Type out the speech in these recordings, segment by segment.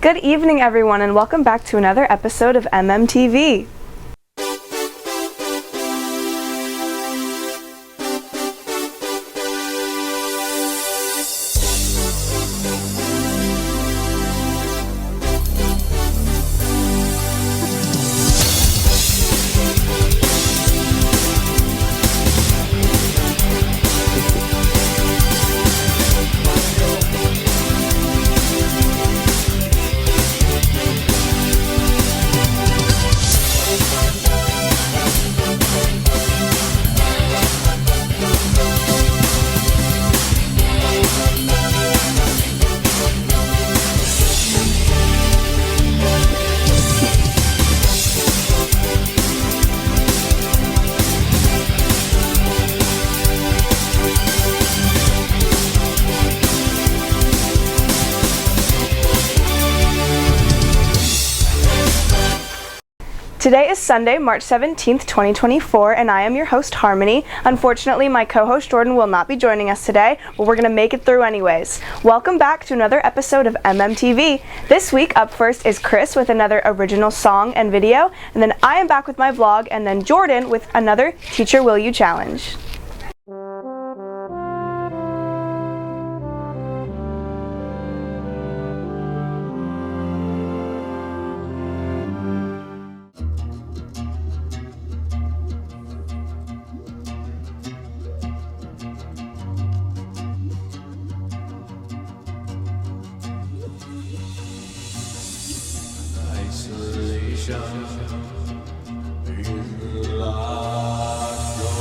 Good evening, everyone, and welcome back to another episode of MMTV. Today is Sunday, March 17th, 2024, and I am your host, Harmony. Unfortunately, my co-host, Jordan, will not be joining us today, but we're going to make it through anyways. Welcome back to another episode of MMTV. This week, up first is Chris with another original song and video, and then I am back with my vlog, and then Jordan with another Teacher Will You Challenge. Isolation is the last door.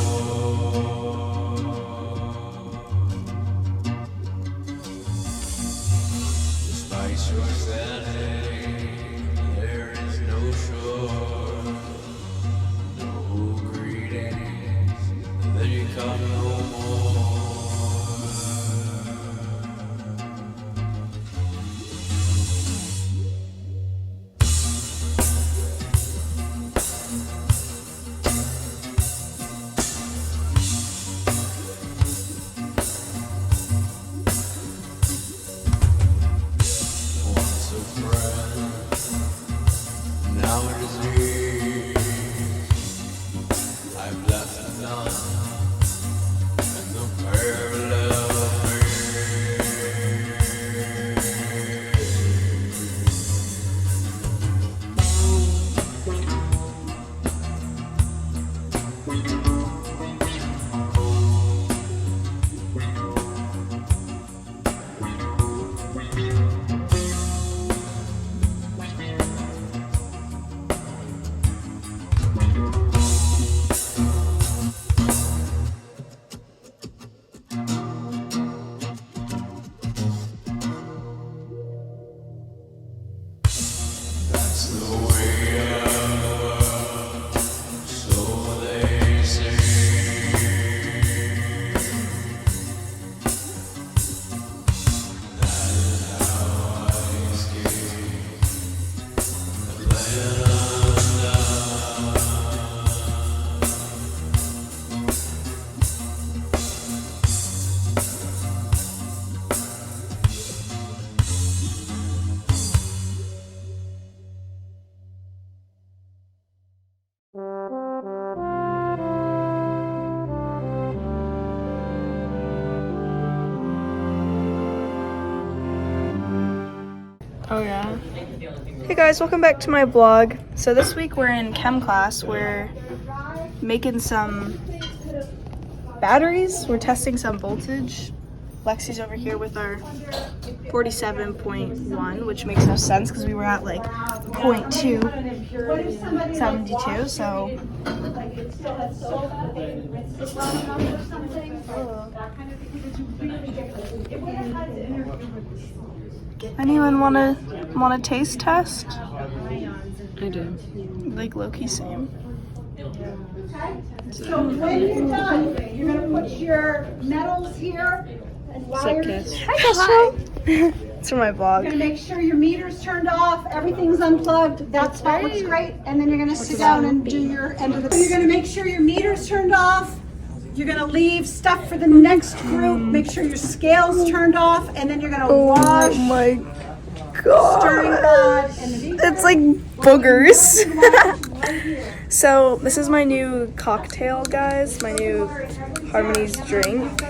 Despite your sanity, there is no shore, no greetings, then you come no more. Now it is me. I've left none, and the parallel me. That's the way up, so they say. That is how I escape the land undone. Oh yeah. Hey guys, welcome back to my vlog. So this week we're in chem class. We're making some batteries. We're testing some voltage. Lexi's over here with our 47.1, which makes no sense because we were at like 0.272, so. Anyone wanna taste test? I do. Like low-key same. So when you're done, you're gonna put your metals here and wires. Hi. It's for my You're vlog. gonna make sure your meter's turned off, everything's unplugged. That looks great. And then you're gonna sit down and do your end of the. You're gonna make sure your meter's turned off. You're gonna leave stuff for the next group. Make sure your scale's turned off, and then you're gonna wash. Oh my stirring rod, and the It's like boogers. So this is my new cocktail, guys. My new Harmony's drink.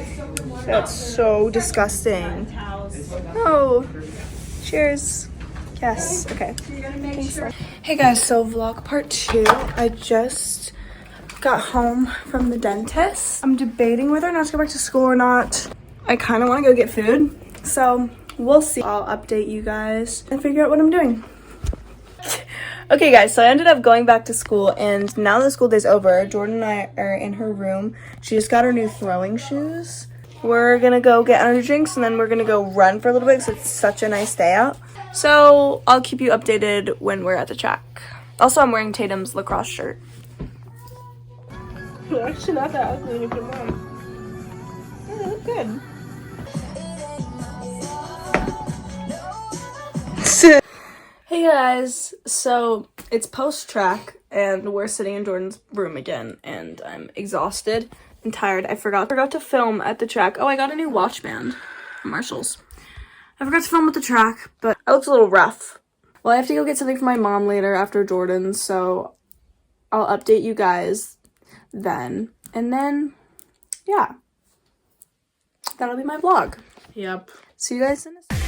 That's so disgusting. Oh, cheers. Yes, okay. Thanks. Hey guys, so vlog part 2. I just got home from the dentist. I'm debating whether or not to go back to school or not. I kind of want to go get food, so we'll see. I'll update you guys and figure out what I'm doing. Okay guys, so I ended up going back to school, and now the school day's over. Jordan and I are in her room. She just got her new throwing shoes. We're gonna go get our drinks, and then we're gonna go run for a little bit because it's such a nice day out. So I'll keep you updated when we're at the track. Also, I'm wearing Tatum's lacrosse shirt. You're actually not that ugly when you put them on. Yeah, they look good. Hey guys, so it's post-track and we're sitting in Jordan's room again, and I'm exhausted and tired. I forgot to film at the track. Oh, I got a new watch band from Marshall's. I forgot to film at the track, but it looks a little rough. Well, I have to go get something for my mom later after Jordan, so I'll update you guys then. And then, yeah, that'll be my vlog. Yep. See you guys in a second.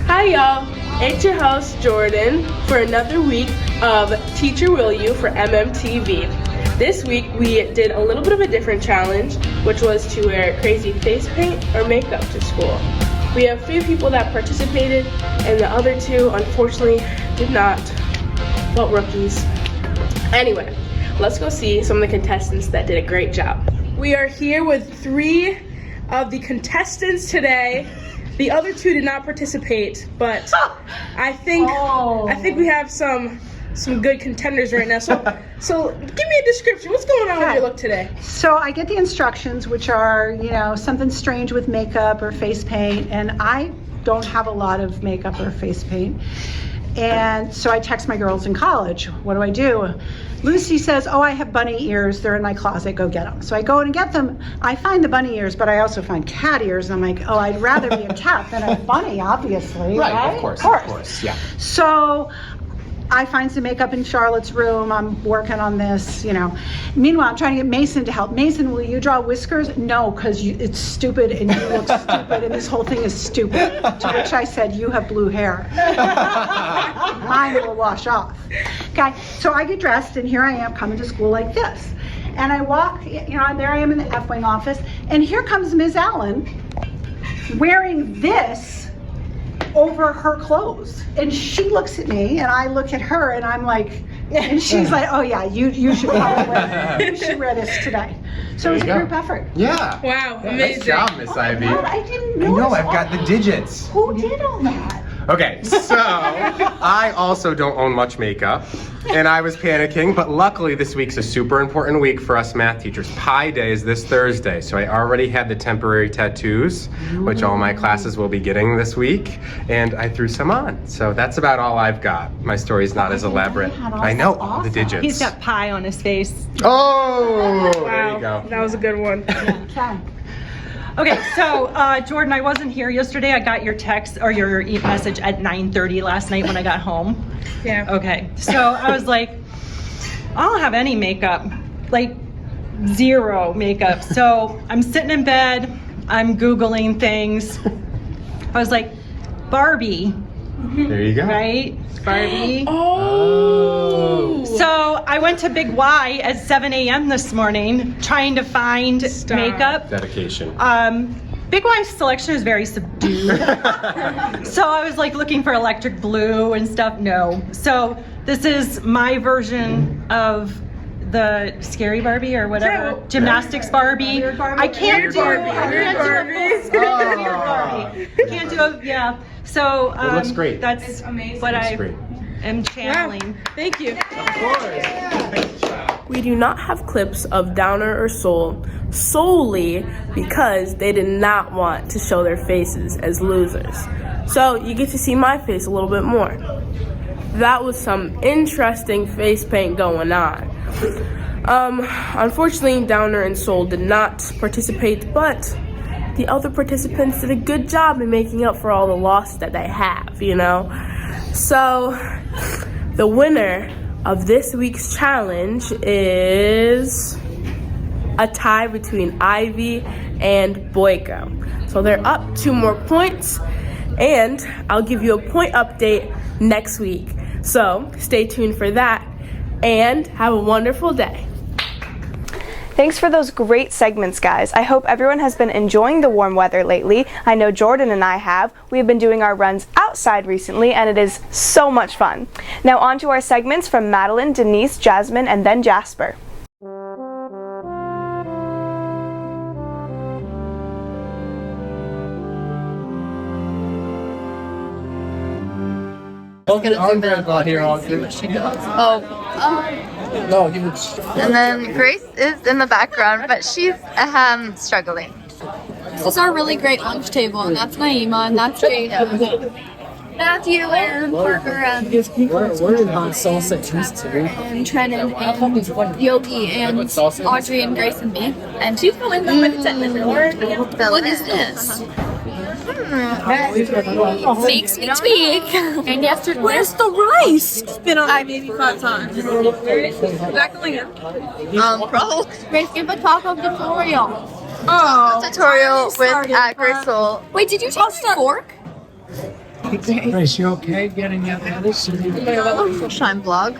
Hi y'all, it's your host Jordan for another week of Teacher Will You for MMTV. This week we did a little bit of a different challenge, which was to wear crazy face paint or makeup to school. We have 3 people that participated, and the other 2 unfortunately did not. Well, rookies. Anyway, let's go see some of the contestants that did a great job. We are here with 3 of the contestants today. The other 2 did not participate, but I think we have some good contenders right now. So give me a description. What's going on with your look today? So I get the instructions, which are, something strange with makeup or face paint, and I don't have a lot of makeup or face paint. And so I text my girls in college, what do I do? Lucy says, oh, I have bunny ears. They're in my closet. Go get them. So I go and get them. I find the bunny ears, but I also find cat ears. I'm like, oh, I'd rather be a cat than a bunny, obviously. Right? Of course, yeah. So I find some makeup in Charlotte's room. I'm working on this, Meanwhile, I'm trying to get Mason to help. Mason, will you draw whiskers? No, because it's stupid and you look stupid and this whole thing is stupid. To which I said, you have blue hair. Mine will wash off. Okay, so I get dressed and here I am coming to school like this. And I walk, and there I am in the F-Wing office, and here comes Ms. Allen wearing this over her clothes, and she looks at me and I look at her and I'm like, and she's like, oh yeah, you should probably wear this today. So it was a group effort. Yeah. Wow, Yeah, amazing. nice job, Miss Ivy. God, I didn't I know. know, I've got the digits. Who did all that? Okay, so I also don't own much makeup, and I was panicking, but luckily this week's a super important week for us math teachers. Pi Day is this Thursday, so I already had the temporary tattoos, which all my classes will be getting this week, and I threw some on. So that's about all I've got. My story's not as elaborate. I know, all the digits. He's got pie on his face. Oh, there Wow, you go. that was a good one. Okay. Okay, so Jordan, I wasn't here yesterday. I got your text or your message at 9:30 last night when I got home. Yeah. Okay, so I was like, I don't have any makeup, like 0 makeup. So I'm sitting in bed, I'm Googling things. I was like, Barbie, There you go. right? Barbie. Oh. So I went to Big Y at 7 a.m. this morning trying to find Stop. makeup. Dedication. Big Y's selection is very subdued. So I was like looking for electric blue and stuff. No. So this is my version of the scary Barbie or whatever. Yeah. Gymnastics Barbie. Weird Barbie. I can't do Weird I Barbie. can't do a full screen Oh. Weird Barbie. Can't do a yeah. So It looks great. That's amazing. what I great. am Wow. channeling. Thank you. We do not have clips of Downer or Soul solely because they did not want to show their faces as losers. So you get to see my face a little bit more. that was some interesting face paint going on. Unfortunately, Downer and Soul did not participate, but the other participants did a good job in making up for all the loss that they have, you know? So, the winner of this week's challenge is a tie between Ivy and Boyko. So they're up 2 more points, and I'll give you a point update next week. So stay tuned for that, and have a wonderful day. Thanks for those great segments, guys. I hope everyone has been enjoying the warm weather lately. I know Jordan and I have. We've been doing our runs outside recently, and it is so much fun. Now on to our segments from Madeline, Denise, Jasmine, and then Jasper. And then Grace is in the background, but she's struggling. This is our really great lunch table, and that's Naima, and that's Jada. Matthew, Aaron, Parker, and Trenton, and Yogi, and Audrey, and Grace, and me. And she's going to What is this? Makes me tweak. And yesterday, where's the rice? It's been on maybe 5 times. Back going in. Bro. Grace, give a taco tutorial. Tutorial with Grace Soul. Wait, did you take the fork? Grace, you okay getting that lettuce? Shine vlog.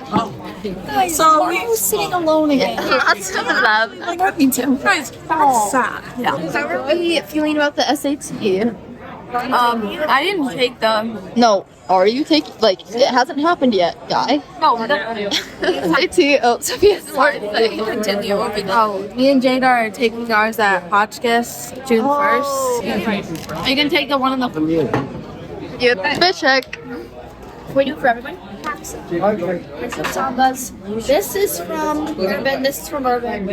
So why are you sitting alone again? Lots of love. Me too. Guys, that's sad. Yeah. How are we feeling about the SAT? I didn't take them. No. Are you taking, like, it hasn't happened yet, guy? No, SAT, oh, Sophia's smart. continue. Oh, me and Jada are taking ours at Hotchkiss June 1st. You can take the one in the. Yep, fit check. We do for everyone. Some sambas. This is from Urban. This is from Urban.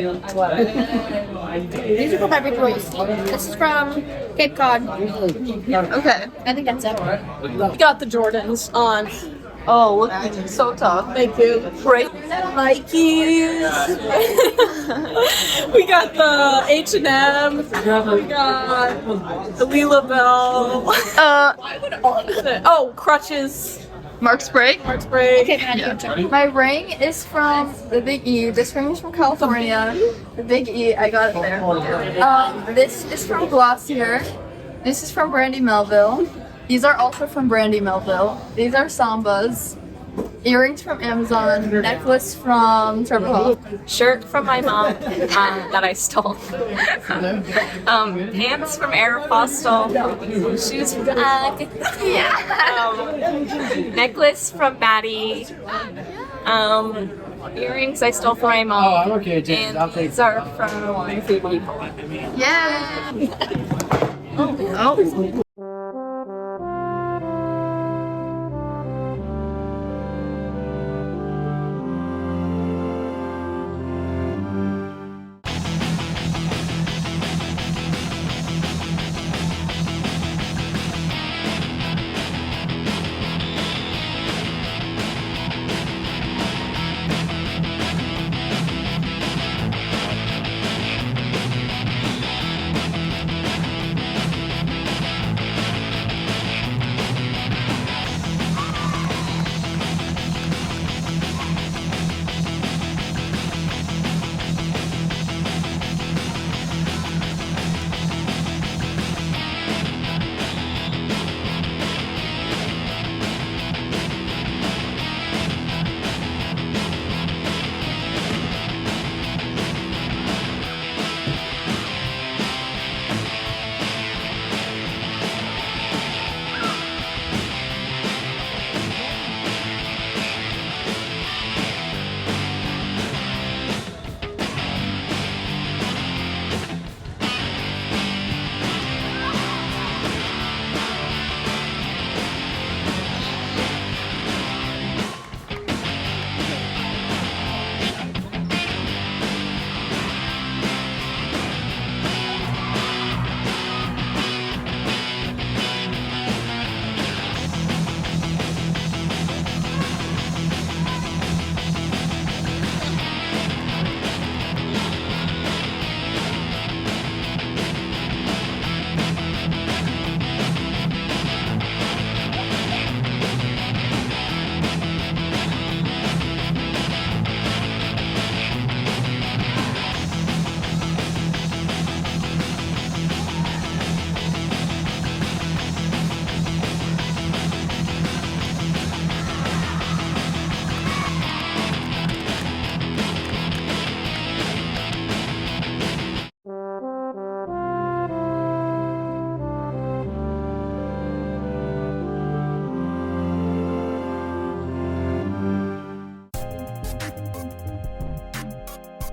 These are from every place. This is from Cape Cod. Okay. I think that's it. We got the Jordans on. Oh, so tough. Thank you. Great Nikes. We got the H&M. We got the Lila Bell. Oh, crutches. Mark spray. Mark spray. Okay, My ring is from the Big E. This ring is from California. The Big E, I got it there. This is from Glossier. This is from Brandy Melville. These are also from Brandy Melville. These are Sambas. Earrings from Amazon. Necklace from Trevor. Shirt from my mom that I stole. Pants from Aeropostale. Shoes from necklace from Maddie. Earrings I stole from my mom. Oh, okay, James. And these are from my favorite people. Yeah.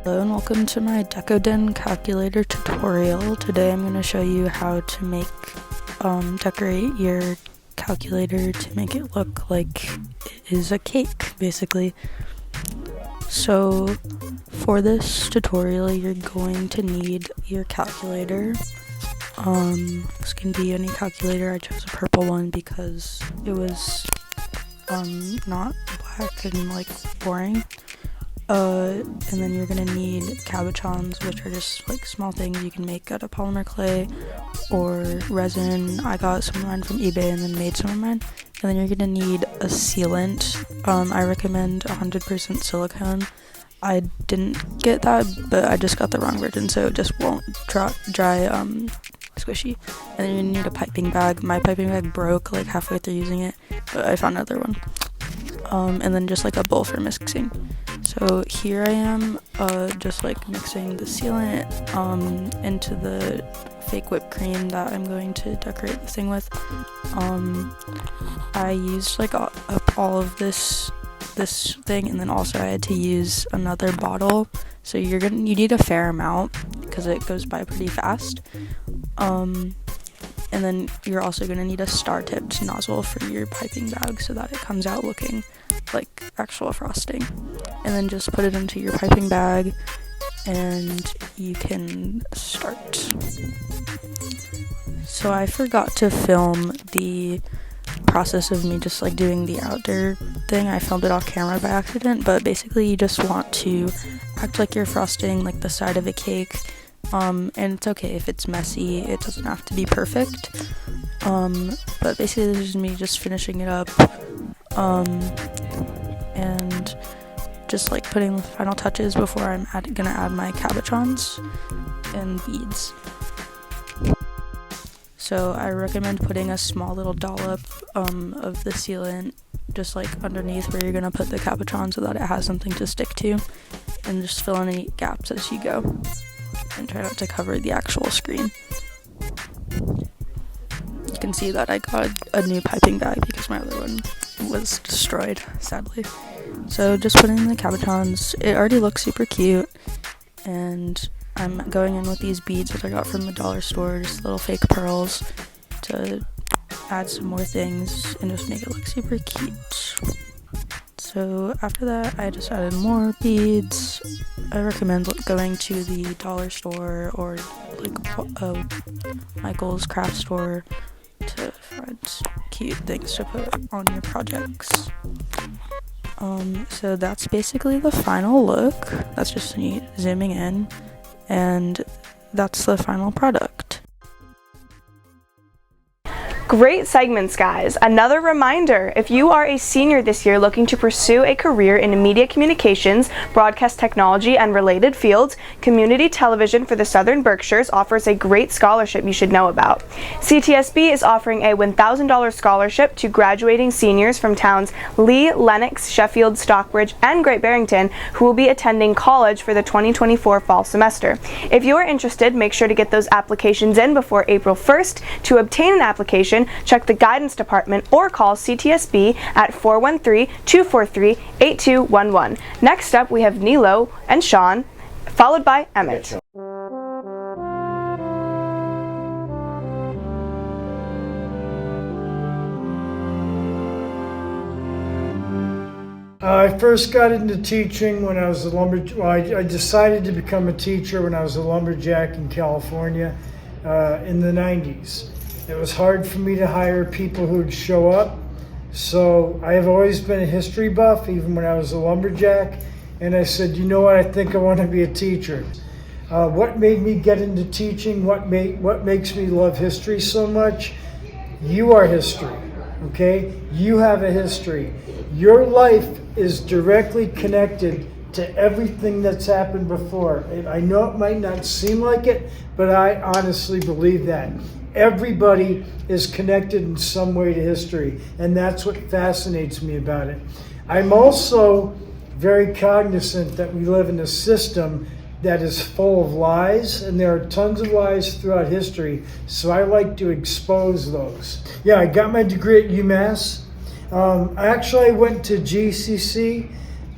Hello and welcome to my DecoDen calculator tutorial. Today I'm going to show you how to make decorate your calculator to make it look like it is a cake, basically. So for this tutorial you're going to need your calculator. This can be any calculator. I chose a purple one because it was not black and like boring. And then you're gonna need cabochons, which are just like small things you can make out of polymer clay or resin. I got some of mine from eBay and then made some of mine. And then you're gonna need a sealant. I recommend 100% silicone. I didn't get that, but I just got the wrong version, so it just won't dry squishy. And then you need a piping bag. My piping bag broke like halfway through using it, but I found another one. And then just like a bowl for mixing. So here I am, just like mixing the sealant into the fake whipped cream that I'm going to decorate the thing with. I used like up all of this thing, and then also I had to use another bottle. So you need a fair amount because it goes by pretty fast. And then you're also going to need a star-tipped nozzle for your piping bag so that it comes out looking like actual frosting. And then just put it into your piping bag and you can start. So I forgot to film the process of me just like doing the outer thing. I filmed it off camera by accident, but basically you just want to act like you're frosting like the side of a cake. And it's okay if it's messy, it doesn't have to be perfect. But basically this is me just finishing it up, and just like putting the final touches before I'm gonna add my cabochons and beads. So I recommend putting a small little dollop of the sealant just like underneath where you're gonna put the cabochon so that it has something to stick to, and just fill in any gaps as you go. And try not to cover the actual screen. You can see that I got a new piping bag because my other one was destroyed, sadly. So just put in the cabochons. It already looks super cute, and I'm going in with these beads that I got from the dollar store, just little fake pearls, to add some more things and just make it look super cute. So after that, I just added more beads. I recommend going to the dollar store or like Michael's craft store to find cute things to put on your projects. So that's basically the final look. That's just me zooming in, and that's the final product. Great segments, guys. Another reminder, if you are a senior this year looking to pursue a career in media communications, broadcast technology, and related fields, Community Television for the Southern Berkshires offers a great scholarship you should know about. CTSB is offering a $1,000 scholarship to graduating seniors from towns Lee, Lenox, Sheffield, Stockbridge, and Great Barrington who will be attending college for the 2024 fall semester. If you are interested, make sure to get those applications in before April 1st. To obtain an application, check the guidance department or call CTSB at 413-243-8211. Next up, we have Nilo and Sean, followed by Emmett. I first got into teaching when I was a I decided to become a teacher when I was a lumberjack in California in the 90s. It was hard for me to hire people who'd show up, so I have always been a history buff, even when I was a lumberjack, and I said, you know what, I think I want to be a teacher. What made me get into teaching, what makes me love history so much? You are history, okay? You have a history. Your life is directly connected to everything that's happened before. I know it might not seem like it, but I honestly believe that. Everybody is connected in some way to history, and that's what fascinates me about it. I'm also very cognizant that we live in a system that is full of lies, and there are tons of lies throughout history, so I like to expose those. Yeah, I got my degree at UMass. I went to GCC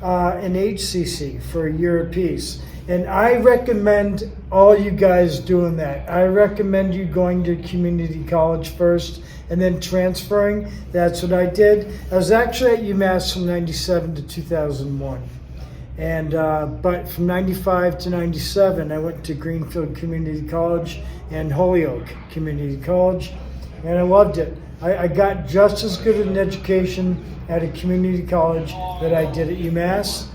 and HCC for a year apiece. And I recommend all you guys doing that. I recommend you going to community college first and then transferring. That's what I did. I was actually at UMass from 97 to 2001. And but from 95 to 97, I went to Greenfield Community College and Holyoke Community College, and I loved it. I got just as good an education at a community college that I did at UMass.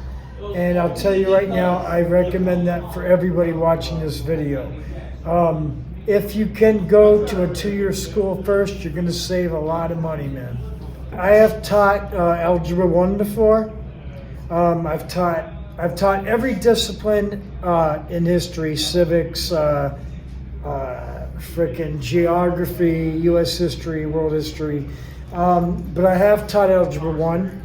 And I'll tell you right now, I recommend that for everybody watching this video. If you can go to a 2-year school first, you're going to save a lot of money, man. I have taught Algebra 1 before. I've taught every discipline in history, civics, frickin' geography, U.S. history, world history. But I have taught Algebra 1.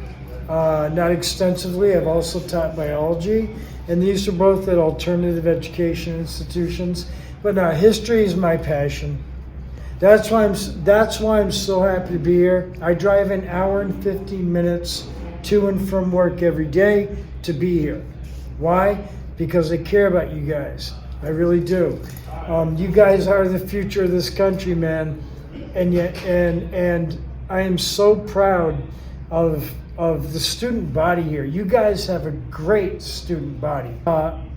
Not extensively. I've also taught biology, and these are both at alternative education institutions. But history is my passion. That's why I'm so happy to be here. I drive an hour and 15 minutes to and from work every day to be here. Why? Because I care about you guys. I really do. You guys are the future of this country, man. And I am so proud of the student body here. You guys have a great student body.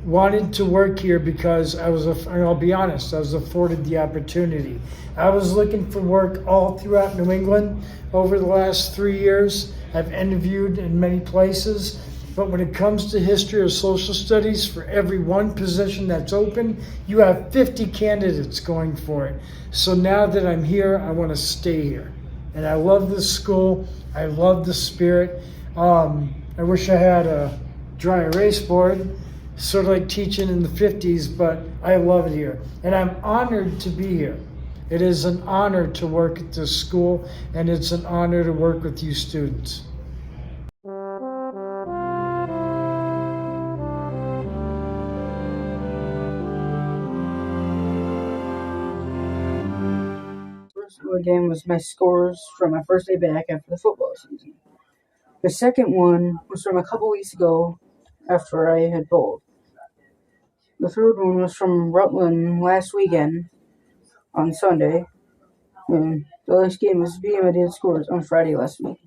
Wanted to work here because I'll be honest, I was afforded the opportunity. I was looking for work all throughout New England over the last 3 years. I've interviewed in many places, but when it comes to history or social studies, for every one position that's open, you have 50 candidates going for it. So now that I'm here, I want to stay here. And I love this school. I love the spirit. I wish I had a dry erase board, sort of like teaching in the 50s, but I love it here. And I'm honored to be here. It is an honor to work at this school, and it's an honor to work with you students. Game was my scores from my first day back after the football season. The second one was from a couple weeks ago after I had bowled. The third one was from Rutland last weekend on Sunday. And the last game was being I did scores on Friday last week.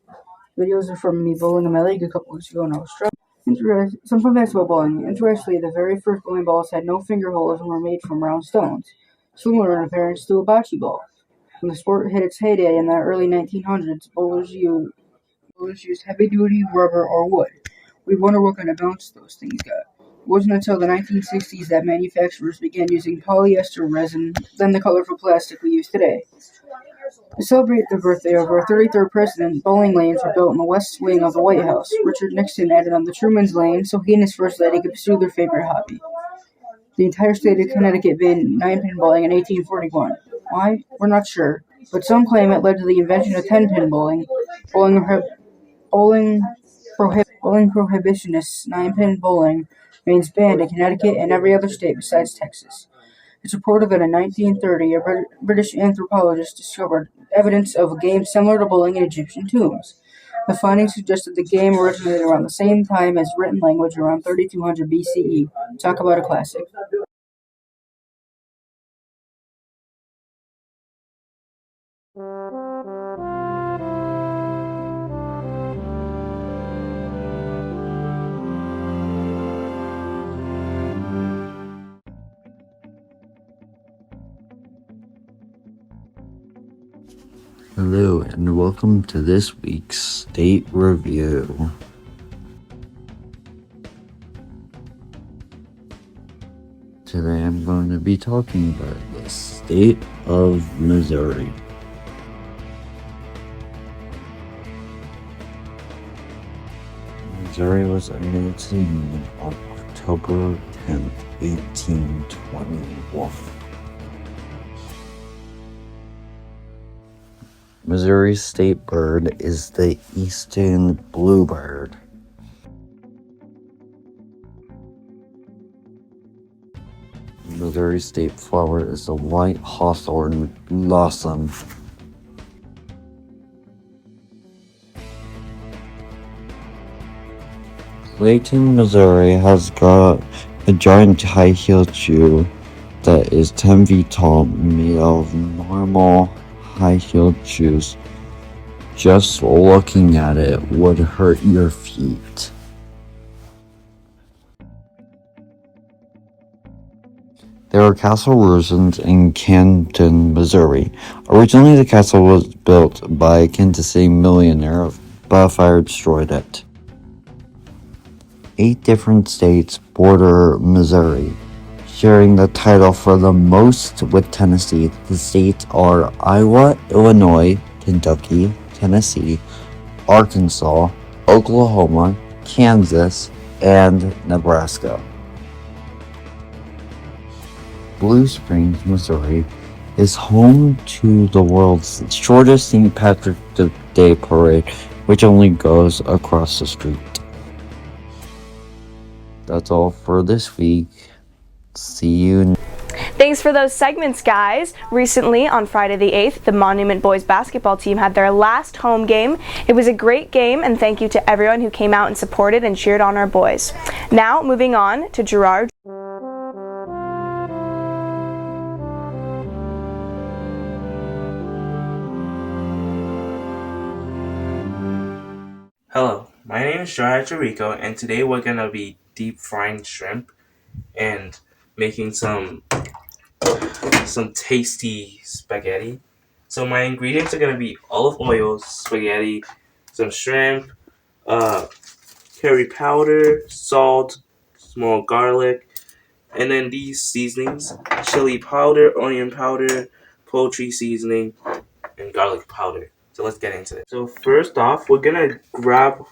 Videos are from me bowling on my leg a couple weeks ago and I was struggling. Some fun facts about bowling. Interestingly, the very first bowling balls had no finger holes and were made from round stones, similar in appearance to a bocce ball. When the sport hit its heyday in the early 1900s, bowlers used heavy-duty rubber or wood. We wonder what kind of bounce those things got. It wasn't until the 1960s that manufacturers began using polyester resin, then the colorful plastic we use today. To celebrate the birthday of our 33rd president, bowling lanes were built in the west wing of the White House. Richard Nixon added on the Truman's Lane so he and his first lady could pursue their favorite hobby. The entire state of Connecticut banned 9-pin bowling in 1841. Why? We're not sure, but some claim it led to the invention of 10-pin bowling. Bowling prohibitionists, 9-pin bowling remains banned in Connecticut and every other state besides Texas. It's reported that in 1930, a British anthropologist discovered evidence of a game similar to bowling in Egyptian tombs. The findings suggested the game originated around the same time as written language, around 3200 BCE. Talk about a classic. Hello and welcome to this week's State Review. Today I'm going to be talking about the state of Missouri. Missouri was annexed on October 10th, 1821. Missouri's state bird is the eastern bluebird. Missouri's state flower is the white hawthorn blossom. Clayton, Missouri has got a giant high-heeled shoe that is 10 feet tall, made of normal high-heeled shoes. Just looking at it would hurt your feet. There are castle ruins in Canton, Missouri. Originally, the castle was built by a Kansas City millionaire, but a fire destroyed it. 8 different states border Missouri, sharing the title for the most with Tennessee. The states are Iowa, Illinois, Kentucky, Tennessee, Arkansas, Oklahoma, Kansas, and Nebraska. Blue Springs, Missouri is home to the world's shortest St. Patrick's Day parade, which only goes across the street. That's all for this week. See you. Thanks for those segments, guys. Recently, on Friday the 8th, the Monument Boys basketball team had their last home game. It was a great game, and thank you to everyone who came out and supported and cheered on our boys. Now, moving on to Gerard. Hello, my name is Gerard Jericho, and today we're gonna be deep frying shrimp and making some tasty spaghetti. So my ingredients are gonna be olive oil, spaghetti, some shrimp, curry powder, salt, small garlic, and then these seasonings: chili powder, onion powder, poultry seasoning, and garlic powder. So let's get into it. So first off, we're gonna grab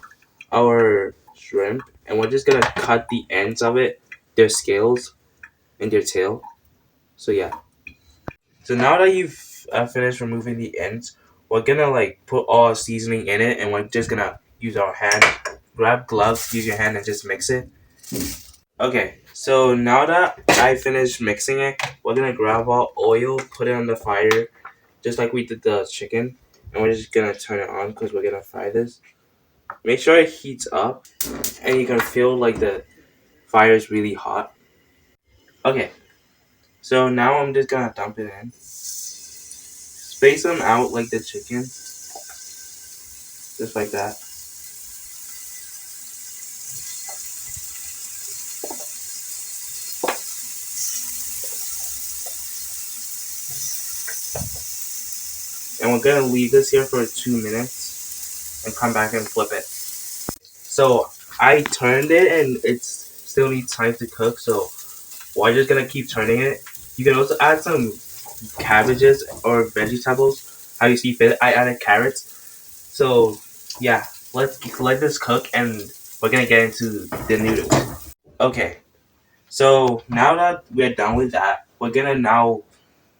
our shrimp and we're just gonna cut the ends of it, their scales and their tail. So yeah. So now that you've finished removing the ends, we're gonna put all our seasoning in it, and we're just gonna use our hand. Grab gloves, use your hand, and just mix it. Okay, so now that I finished mixing it, we're gonna grab our oil, put it on the fire, just like we did the chicken, and we're just gonna turn it on because we're gonna fry this. Make sure it heats up, and you can feel the fire is really hot. Okay, so now I'm just gonna dump it in. Space them out like the chicken, just like that. And we're gonna leave this here for 2 minutes and come back and flip it. So I turned it and it's still needs time to cook, so we're just gonna keep turning it. You can also add some cabbages or vegetables, how you see fit. I added carrots. So yeah, let's let this cook and we're gonna get into the noodles. Okay, so now that we're done with that, we're gonna now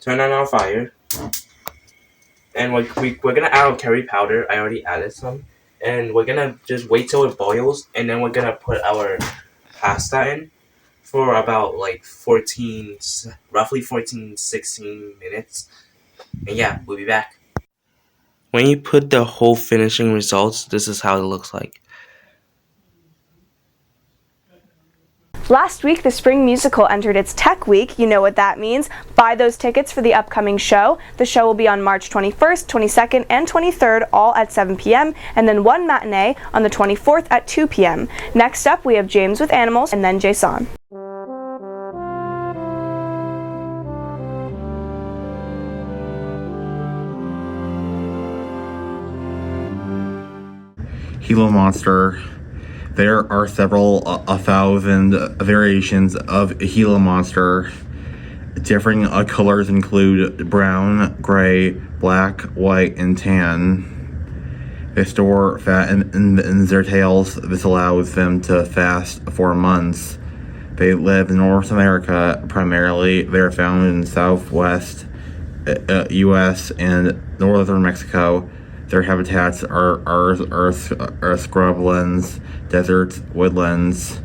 turn on our fire. And we're gonna add our curry powder. I already added some. And we're gonna just wait till it boils, and then we're gonna put our pasta in for about roughly 14, 16 minutes. And yeah, we'll be back. When you put the whole finishing results, this is how it looks like. Last week, the Spring Musical entered its Tech Week. You know what that means. Buy those tickets for the upcoming show. The show will be on March 21st, 22nd, and 23rd, all at 7 p.m., and then one matinee on the 24th at 2 p.m. Next up, we have James with Animals, and then Jason. Gila Monster. There are several 1,000 variations of Gila Monster. Differing colors include brown, gray, black, white, and tan. They store fat in their tails. This allows them to fast for months. They live in North America primarily. They're found in Southwest U.S. and northern Mexico. Their habitats are scrublands, deserts, woodlands.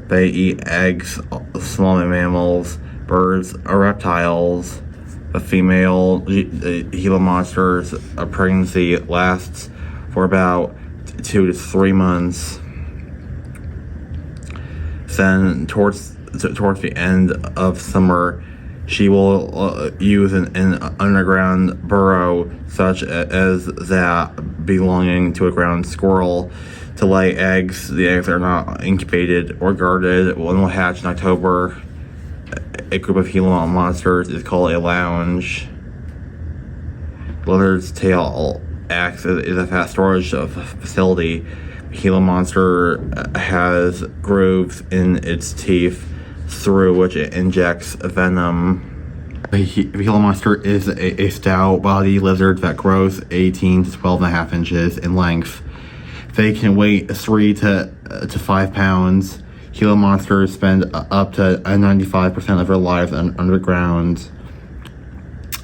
They eat eggs, small mammals, birds, or reptiles. The female Gila monster's pregnancy lasts for about 2 to 3 months. Then towards the end of summer, she will use an underground burrow such as that belonging to a ground squirrel to lay eggs. The eggs are not incubated or guarded. One will hatch in October. A group of Gila monsters is called a lounge. Lizard's tail acts as a fast storage facility. The Gila monster has grooves in its teeth through which it injects venom. The Gila monster is a stout-bodied lizard that grows 18 to 12.5 inches in length. They can weigh 3 to 5 pounds. Gila monsters spend up to 95% of their lives underground.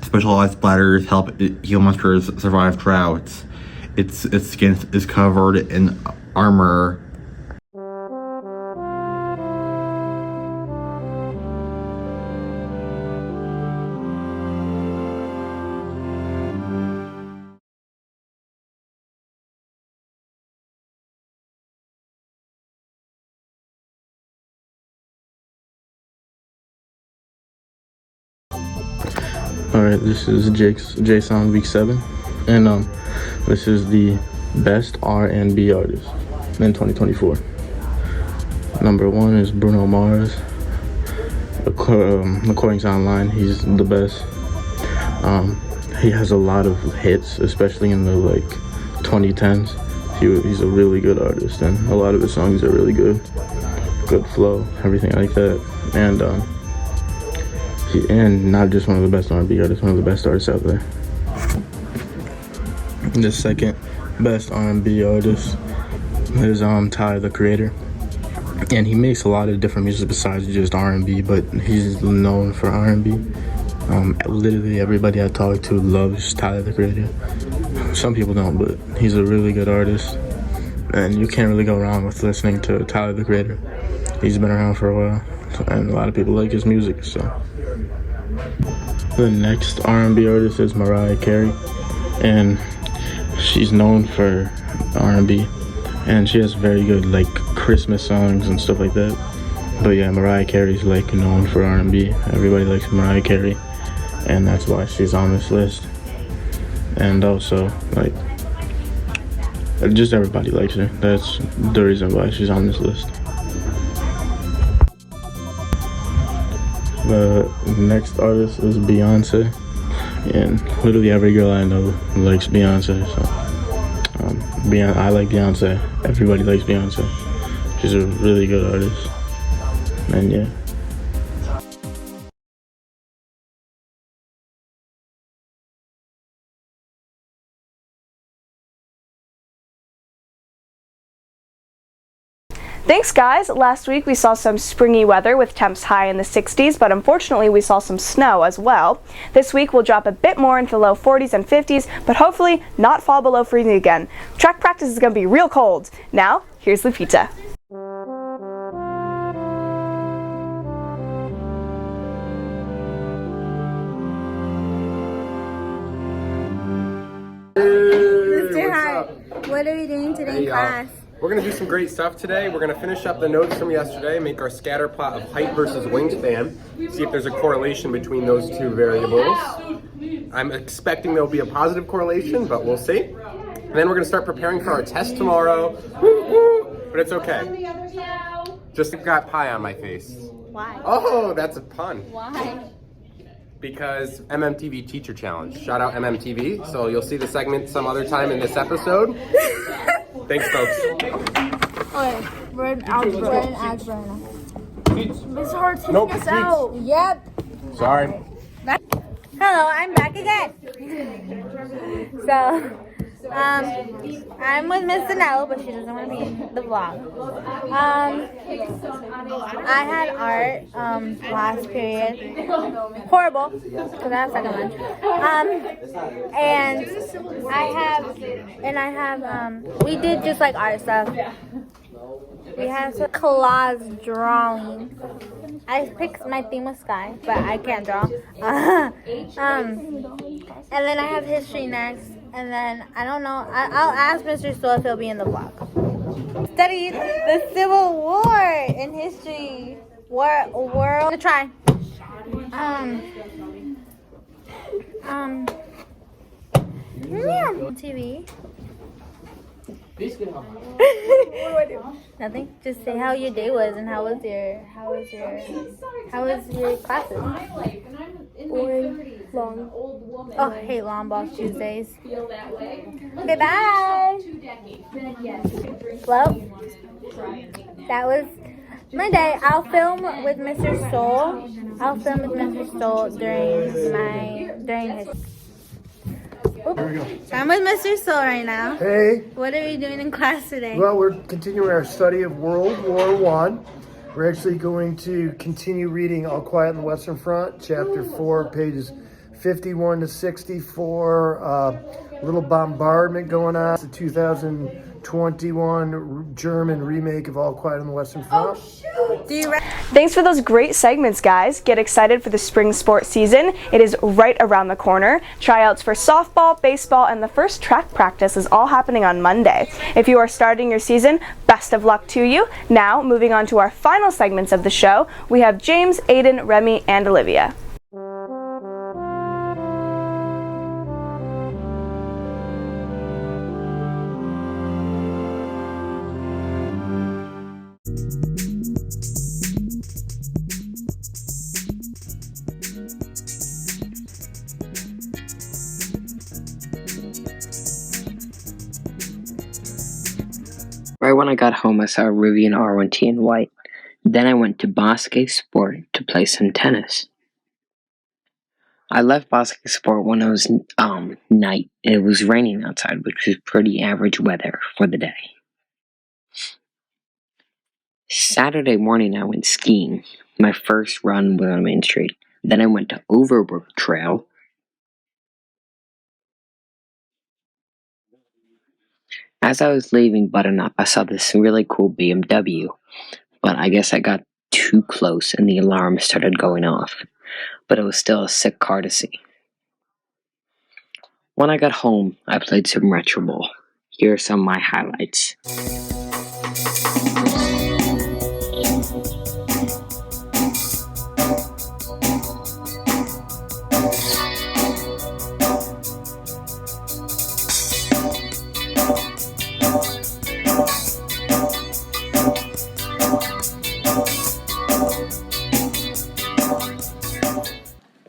Specialized bladders help Gila monsters survive droughts. Its skin is covered in armor. Alright, this is Jason week 7, and this is the best R&B artist in 2024. Number 1 is Bruno Mars. According to online, he's the best. He has a lot of hits, especially in the 2010s. He's a really good artist, and a lot of his songs are really good flow, everything like that. And not just one of the best R&B artists, one of the best artists out there. The second best R&B artist is Tyler, the Creator, and he makes a lot of different music besides just R&B, but he's known for R&B. Literally everybody I talk to loves Tyler, the Creator. Some people don't, but he's a really good artist, and you can't really go wrong with listening to Tyler, the Creator. He's been around for a while, and a lot of people like his music, so. The next R&B artist is Mariah Carey, and she's known for R&B, and she has very good Christmas songs and stuff like that. But yeah, Mariah Carey's known for R&B. Everybody likes Mariah Carey, and that's why she's on this list. And also just everybody likes her. That's the reason why she's on this list. The next artist is Beyonce, and literally every girl I know likes Beyonce, so I like Beyonce. Everybody likes Beyonce. She's a really good artist, and yeah. Thanks guys! Last week we saw some springy weather with temps high in the 60s, but unfortunately we saw some snow as well. This week we'll drop a bit more into the low 40s and 50s, but hopefully not fall below freezing again. Track practice is going to be real cold. Now, here's Lupita. Mr. Hart, what are we doing today in class? We're going to do some great stuff today. We're going to finish up the notes from yesterday, make our scatter plot of height versus wingspan, see if there's a correlation between those two variables. I'm expecting there'll be a positive correlation, but we'll see. And then we're going to start preparing for our test tomorrow. But it's okay. Just got pie on my face. Why? Oh, that's a pun. Why? Because MMTV Teacher Challenge. Shout out MMTV. So you'll see the segment some other time in this episode. Thanks, folks. Okay, we're in algebra right now. Mr. Hart's taking us out. Yep. Sorry. Hello, I'm back again. So, I'm with Miss Danelle, but she doesn't want to be in the vlog. I had art last period. Horrible, because I have second lunch. We did just art stuff. We had some collage drawing. I picked my theme was sky, but I can't draw. And then I have history next. And then, I don't know, I'll ask Mr. Stoll if he'll be in the vlog. Studied the Civil War. in history, world. To try. TV. What do I do? Nothing. Just say how your day was and how was your classes. Boring, long. Oh, I hate long boss Tuesdays. Okay, bye. Well, that was my day. I'll film with Mr. Stoll. During his. So I'm with Mr. Stoll right now. Hey. What are we doing in class today? Well, we're continuing our study of World War I. We're actually going to continue reading All Quiet on the Western Front, Chapter 4, pages 51 to 64. Little bombardment going on. It's a 2021 German remake of All Quiet on the Western Front. Thanks for those great segments, guys. Get excited for the spring sports season. It is right around the corner. Tryouts for softball, baseball, and the first track practice is all happening on Monday. If you are starting your season, best of luck to you. Now, moving on to our final segments of the show, we have James, Aiden, Remy, and Olivia. Right when I got home, I saw Ruby and R1T in white. Then I went to Bosque Sport to play some tennis. I left Bosque Sport when it was night. It was raining outside, which was pretty average weather for the day. Saturday morning, I went skiing. My first run was on Main Street. Then I went to Overbrook Trail. As I was leaving Butternup, I saw this really cool BMW, but I guess I got too close and the alarm started going off. But it was still a sick car to see. When I got home, I played some Retro Bowl. Here are some of my highlights.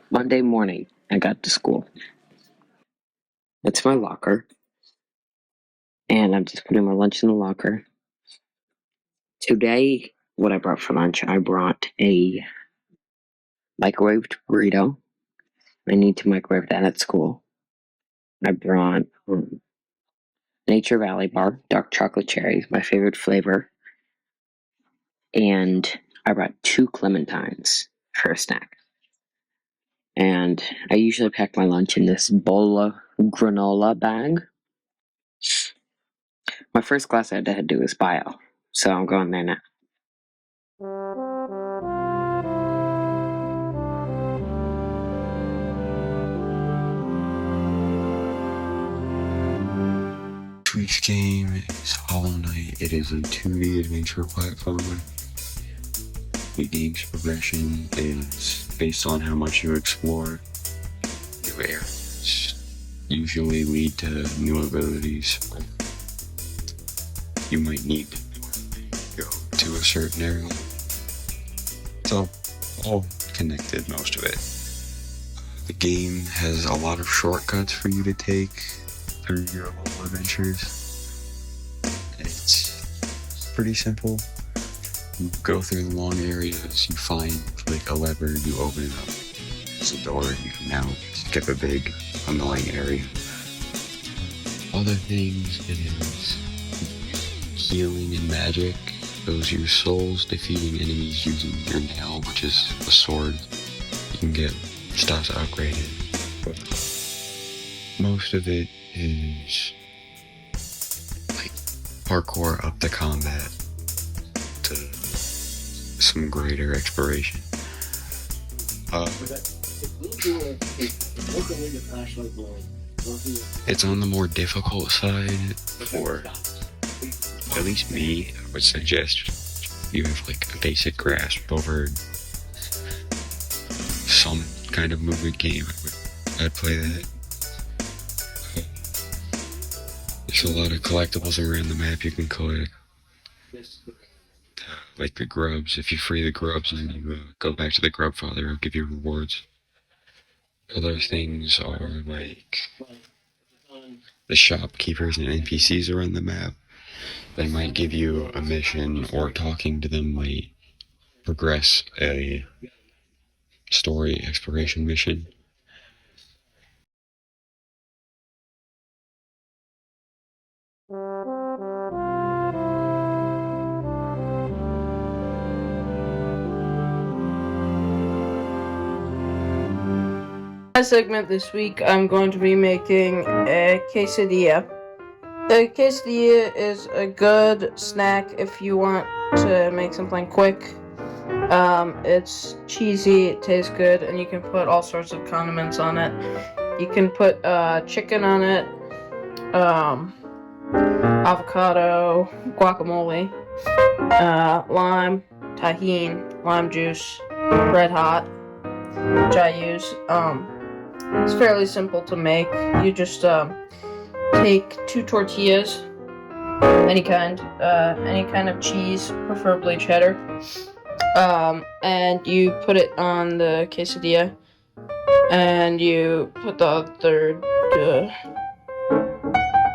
Monday morning, I got to school. That's my locker. And I'm just putting my lunch in the locker. Today, what I brought for lunch, I brought a microwaved burrito. I need to microwave that at school. I brought Nature Valley Bar, dark chocolate cherry, my favorite flavor. And I brought 2 clementines for a snack. And I usually pack my lunch in this bola granola bag. My first class I had to do is bio, so I'm going there now. Each game is Hollow Knight. It is a 2D adventure platformer. The game's progression is based on how much you explore. New areas usually lead to new abilities. You might need to go to a certain area. So, all connected, most of it. The game has a lot of shortcuts for you to take through your little adventures. It's pretty simple. You go through the long areas, you find like a lever, you open it up. It's a door, you can now skip a big annoying area. Other things is healing and magic. Those are your souls, defeating enemies using your nail, which is a sword. You can get stuff upgraded. But most of it is like parkour up the combat to some greater exploration. It's on the more difficult side for at least me. I would suggest you have like a basic grasp over some kind of movement game, I'd play that. There's a lot of collectibles around the map you can collect. Like the grubs. If you free the grubs and you go back to the grub father, it'll give you rewards. Other things are like the shopkeepers and NPCs around the map. They might give you a mission, or talking to them might progress a story exploration mission. My segment this week, I'm going to be making a quesadilla. The quesadilla is a good snack if you want to make something quick. It's cheesy, it tastes good, and you can put all sorts of condiments on it. You can put chicken on it, avocado, guacamole, lime, tahini, lime juice, red hot, which I use. It's fairly simple to make. You just take 2 tortillas, any kind of cheese, preferably cheddar, and you put it on the quesadilla, and you put the other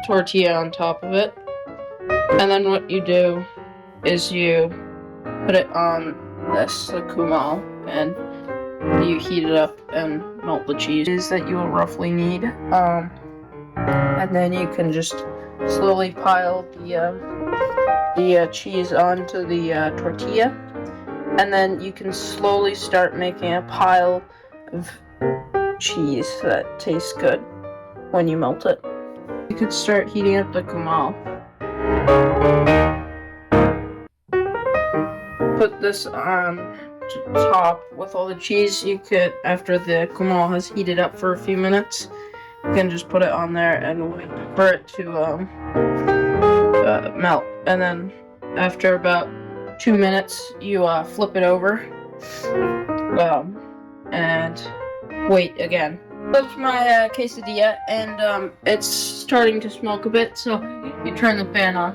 tortilla on top of it, and then what you do is you put it on this comal, and you heat it up and melt the cheese that you will roughly need, and then you can just slowly pile the cheese onto the tortilla, and then you can slowly start making a pile of cheese that tastes good when you melt it. You could start heating up the comal. Put this on top with all the cheese. You could, after the comal has heated up for a few minutes, you can just put it on there and wait for it to melt. And then after about 2 minutes, you flip it over and wait again. That's my quesadilla, and it's starting to smoke a bit, so you turn the pan on.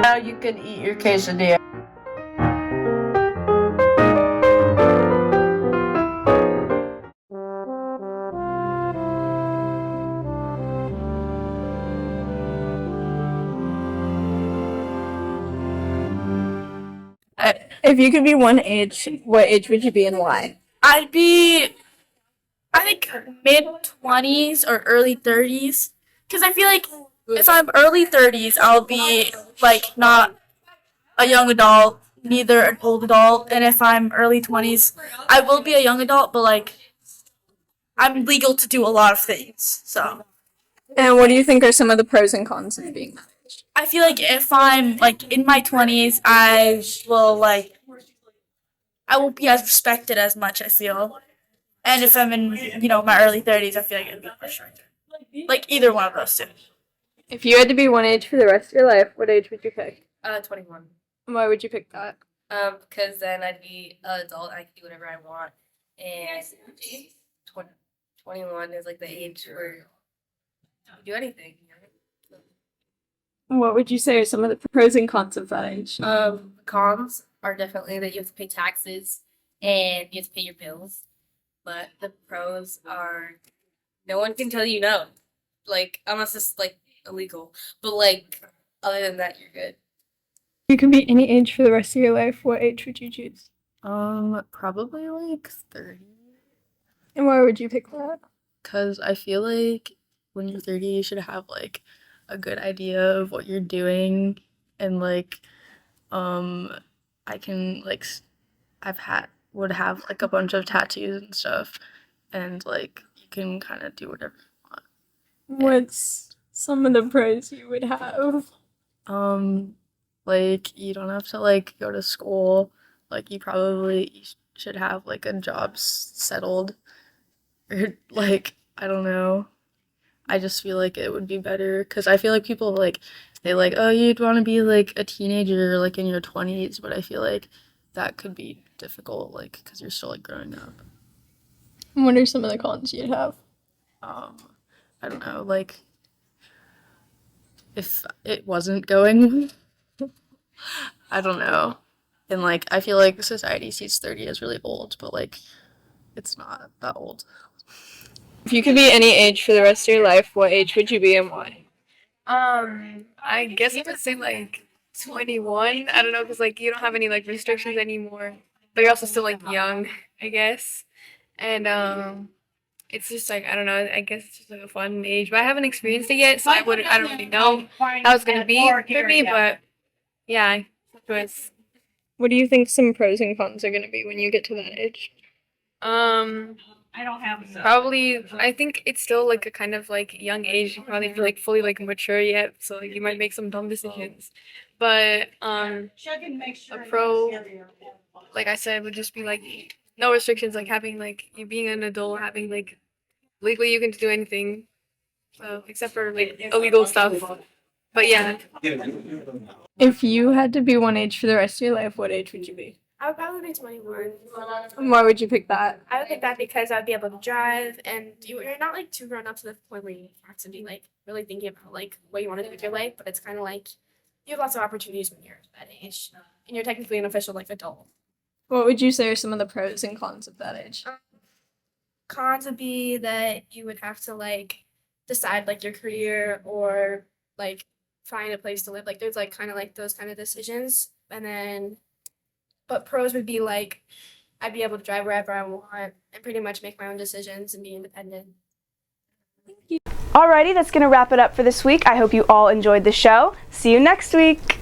Now you can eat your quesadilla. If you could be one age, what age would you be and why? I'd be, I think, mid-20s or early 30s. Because I feel like if I'm early 30s, I'll be, like, not a young adult, neither an old adult. And if I'm early 20s, I will be a young adult, but, like, I'm legal to do a lot of things, so. And what do you think are some of the pros and cons of being that age? I feel like if I'm, like, in my 20s, I won't be as respected as much, I feel. And if I'm in, my early 30s, I feel like it'd be more shorter. Like, either one of those two. If you had to be one age for the rest of your life, what age would you pick? 21. Why would you pick that? Because then I'd be an adult, I can do whatever I want. And 21 is, like, the age where you can do anything. What would you say are some of the pros and cons of that age? Cons are definitely that you have to pay taxes and you have to pay your bills. But the pros are no one can tell you no. Like, unless it's, like, illegal. But, like, other than that, you're good. If you could be any age for the rest of your life, what age would you choose? Probably like 30. And why would you pick that? Because I feel like when you're 30, you should have like a good idea of what you're doing. And like, I can like, would have like a bunch of tattoos and stuff. And like, you can kind of do whatever you want. What's some of the pros you would have? Like, you don't have to like go to school. Like, you should have like a job settled. Or like, I don't know. I just feel like it would be better because I feel like people like say like, oh, you'd want to be like a teenager like in your 20s, but I feel like that could be difficult, like because you're still like growing up. What are some of the cons you'd have? I don't know, like if it wasn't going, I don't know. And like I feel like society sees 30 as really old, but like it's not that old. If you could be any age for the rest of your life, what age would you be and why? I guess I would say like 21. I don't know, because like you don't have any like restrictions anymore, but you're also still like young, I guess. And it's just like I don't know. I guess it's just like a fun age, but I haven't experienced it yet, so I don't really know how it's gonna be for me. But yeah, choice. What do you think some pros and cons are going to be when you get to that age? Probably. I think it's still like a kind of like young age. You probably feel like fully like mature yet, so like, you might make some dumb decisions. But a pro, like I said, would just be like no restrictions, like having like you being an adult, having like legally you can do anything, except for like illegal stuff. But yeah. If you had to be one age for the rest of your life, what age would you be? I would probably be 21. And why would you pick that? I would pick that because I'd be able to drive, and you're not like too grown up to the point where you have to be like really thinking about like what you want to do with your life. But it's kind of like you have lots of opportunities when you're that age, and you're technically an official like adult. What would you say are some of the pros and cons of that age? Cons would be that you would have to like decide like your career or like find a place to live. Like there's like kind of like those kind of decisions, and then. But pros would be like I'd be able to drive wherever I want and pretty much make my own decisions and be independent. Alrighty, that's going to wrap it up for this week. I hope you all enjoyed the show. See you next week.